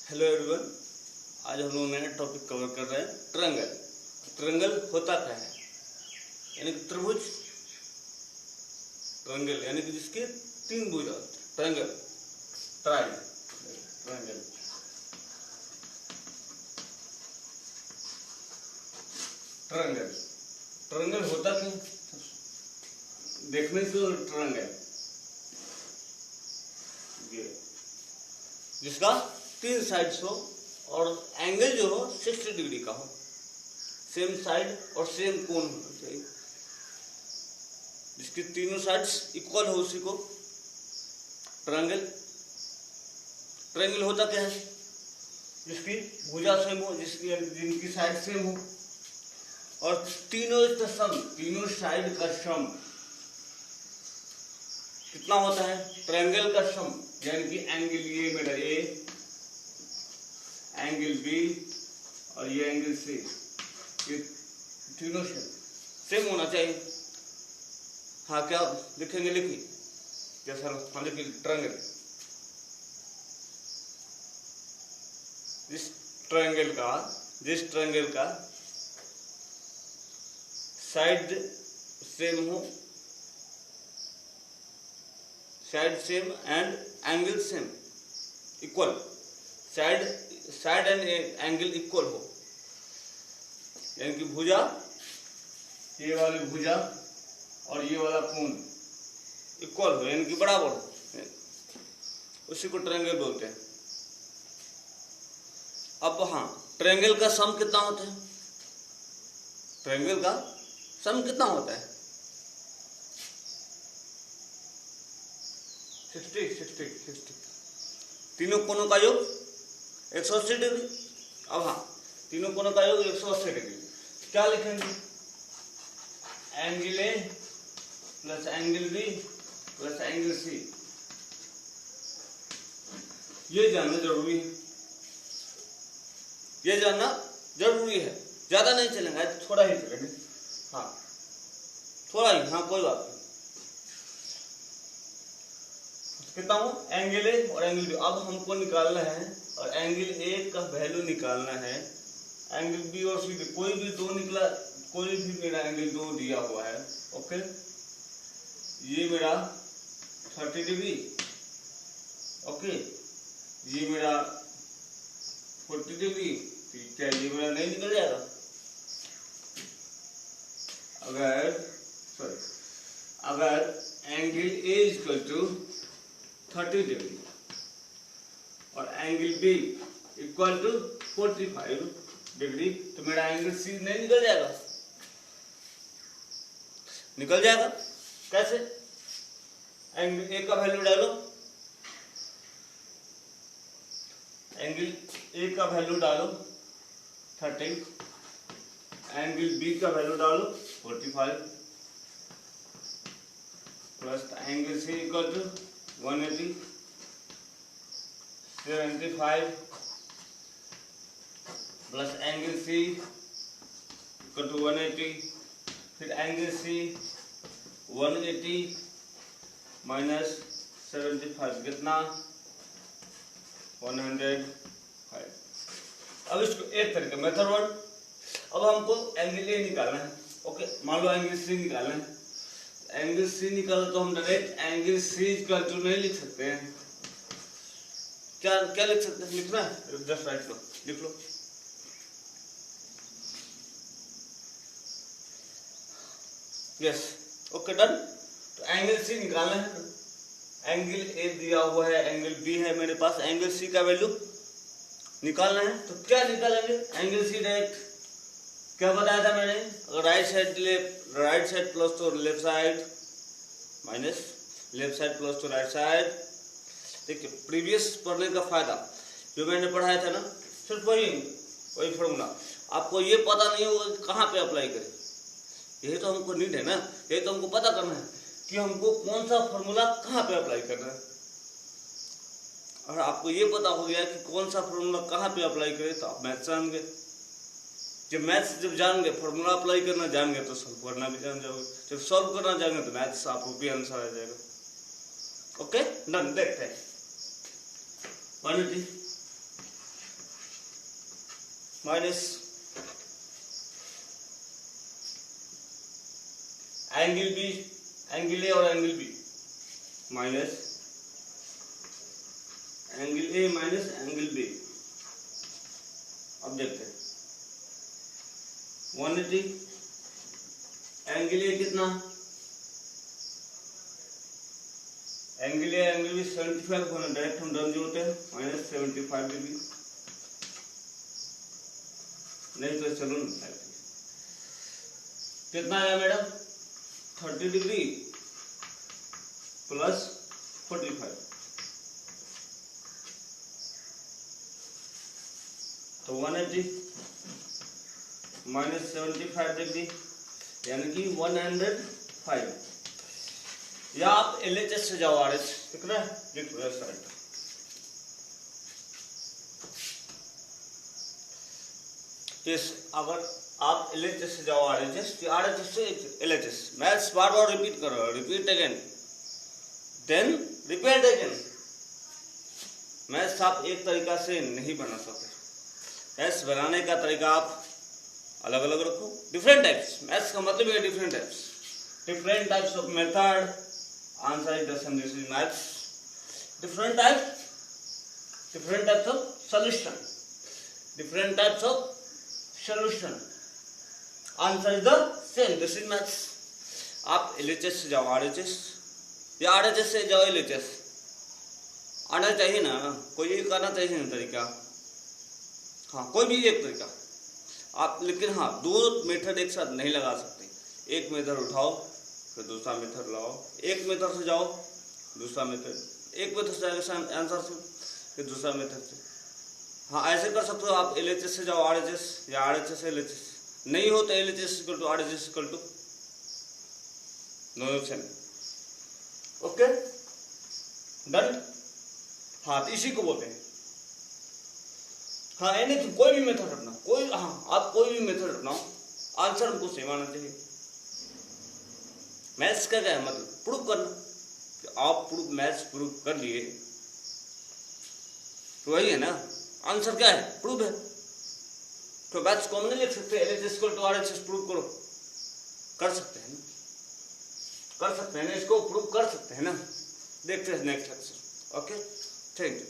Hello everyone. आज हम लोग नया टॉपिक कवर कर रहे हैं ट्रायंगल। ट्रायंगल होता क्या है? यानी कि त्रिभुज। ट्रायंगल यानी कि जिसके तीन भुज होते हैं। ट्रायंगल ट्रायंगल ट्रायंगल ट्रायंगल होता क्या? देखने से ट्रायंगल जिसका तीन साइड्स हो और एंगल जो हो 60 डिग्री का हो, सेम साइड और सेम कोण होना चाहिए, जिसकी तीनों साइड्स इक्वल हो, उसी को ट्रायंगल। ट्रायंगल होता क्या है? जिसकी भुजा सेम हो, जिनकी साइड सेम हो और तीनों साइड का सम कितना होता है? ट्रायंगल का सम यानी कि एंगल ये मेरा ए, एंगल बी और ये एंगल सी, ये तीनों सेम होना चाहिए। हाँ, क्या लिखेंगे? लिखिए क्या सर? हाँ लिखिए ट्रायंगल। जिस ट्रायंगल का साइड सेम हो, side same and angle same equal, side and angle equal हो, यानी कि भुजा, ये वाली भुजा और ये वाला कोण इक्वल हो, यानी कि बराबर हो, उसी को ट्रायंगल बोलते हैं। अब हाँ, ट्रायंगल का सम कितना होता है? ट्रायंगल का सम कितना होता है? 60। तीनों कोणों का योग 180 डिग्री। अब हाँ, तीनों कोणों का योग 180 डिग्री। क्या लिखेंगे? Angle A plus angle B plus angle C. ये जानना जरूरी है, ये जानना जरूरी है। ज्यादा नहीं चलेंगे, थोड़ा ही चलेंगे। हाँ थोड़ा ही, हाँ कोई बात नहीं। कितना हो? एंगल ए और एंगल बी। अब हमको निकालना है, और एंगल ए का वैल्यू निकालना है। एंगल बी और सी कोई भी दो निकला, कोई भी मेरा एंगल दो दिया हुआ है, ओके। ये मेरा 30 डिग्री, ओके। ये मेरा 40 डिग्री। क्या ये मेरा नहीं निकल जाएगा? अगर angle A equal to 30 degree और angle B equal to 45 degree, तो मेरा एंगल सी नहीं निकल जाएगा? निकल जाएगा। कैसे? एंगल ए का वैल्यू डालो, एंगल ए का वैल्यू डालो 30, एंगल बी का वैल्यू डालो 45 plus angle C equal to 180, 75 plus angle C equal to 180, फिर एंगल सी 180 माइनस 75 कितना? 105। अब इसको एक तरीके मेथड 1। अब हमको एंगल ए निकालना है, ओके। मान लो एंगल सी निकालना है। एंगल सी निकालो तो हम direct angle C equal to नहीं लिख सकते हैं। क्या लिख सकते हैं? लिखना है, जस्ट राइट लो, लिख लो। Yes, okay done. तो एंगल सी निकालना है। एंगल ए दिया हुआ है, एंगल बी है मेरे पास, एंगल सी का वैल्यू निकालना है। तो क्या निकालेंगे? एंगल सी डायरेक्ट क्या बताया था मैंने? राइट साइड प्लस तो left side minus left side plus तो राइट साइड। देखिए, प्रीवियस पढ़ने का फायदा जो मैंने पढ़ाया था ना, सिर्फ वही फॉर्मूला। आपको ये पता नहीं होगा कहाँ पे अप्लाई करें। यही तो हमको नीड है ना, यही तो हमको पता करना है कि हमको कौन सा फॉर्मूला कहाँ पे अप्लाई करना है। और आपको ये पता हो गया कि कौन सा फॉर्मूला कहाँ पे अप्लाई करें, तो आप मैथ्स जान गए। जब जान गए, फॉर्मूला अप्लाई करना जान गए, तो सॉल्व करना भी जान जाओगे। जब सॉल्व करना जान गए तो मैथ्स आपको भी आंसर आ जाएगा। Okay done. देखते हैं 180 minus angle B, angle A और angle B, minus angle A minus angle B. अब देखते हैं 180, एंगल ए कितना, एंगल ए एंगल बी 75 होना, डायरेक्ट हम डन जोड़ते हैं, माइनस 75 डिग्री, नहीं तो चलो ना, कितना आया मैडम 30 डिग्री प्लस 45, तो 180 माइनस 75 डिग्री यानी कि 105। या आप LHS से जाओ, RS दिख रहा है, लिख रहा है साइड। यस, अगर आप LHS से जाओ RHS, RHS से LHS, मैथ्स बार बार रिपीट करो, repeat again then repeat again. Maths आप एक तरीका से नहीं बना सकते, मैथ्स बनाने का तरीका आप अलग अलग रखो, डिफरेंट टाइप्स। मैथ्स का मतलब है different types, different types of method, answer is the sum, this is maths. Different types of solution, different types of solution, answer is the same, this is maths. आप LHS से जाओ RHS या RHS से जाओ LHS, आना चाहिए ना, कोई एक आना चाहिए ना तरीका, हाँ कोई भी एक तरीका आप, लेकिन हाँ दो मेथड एक साथ नहीं लगा सकते। एक मेथड उठाओ फिर दूसरा मेथड लाओ, एक मेथड से जाओ दूसरा मेथड, एक मेथड से आंसर से फिर दूसरा मेथड से, हाँ ऐसे कर सकते हो आप। LHS से जाओ RHS या RHS से LHS, नहीं हो तो LHS equal to RHS equal to दोनों सेम। ओके डन, हाँ तो इसी को बोलते हैं, हाँ एनीथिंग, कोई भी मेथड रखना, कोई, हाँ आप कोई भी मेथड रखना, आंसर हमको सेम आना चाहिए। मैथ्स का क्या है मतलब, प्रूव करना, कि आप मैथ्स प्रूव कर लिए तो वही है ना, आंसर क्या है, प्रूव है। तो मैथ्स को हम नहीं लिख सकते LHS equal to RHS prove करो, कर सकते हैं ना, कर सकते हैं ना, इसको प्रूव कर सकते हैं ना। देखते हैं next lecture. Okay thank you.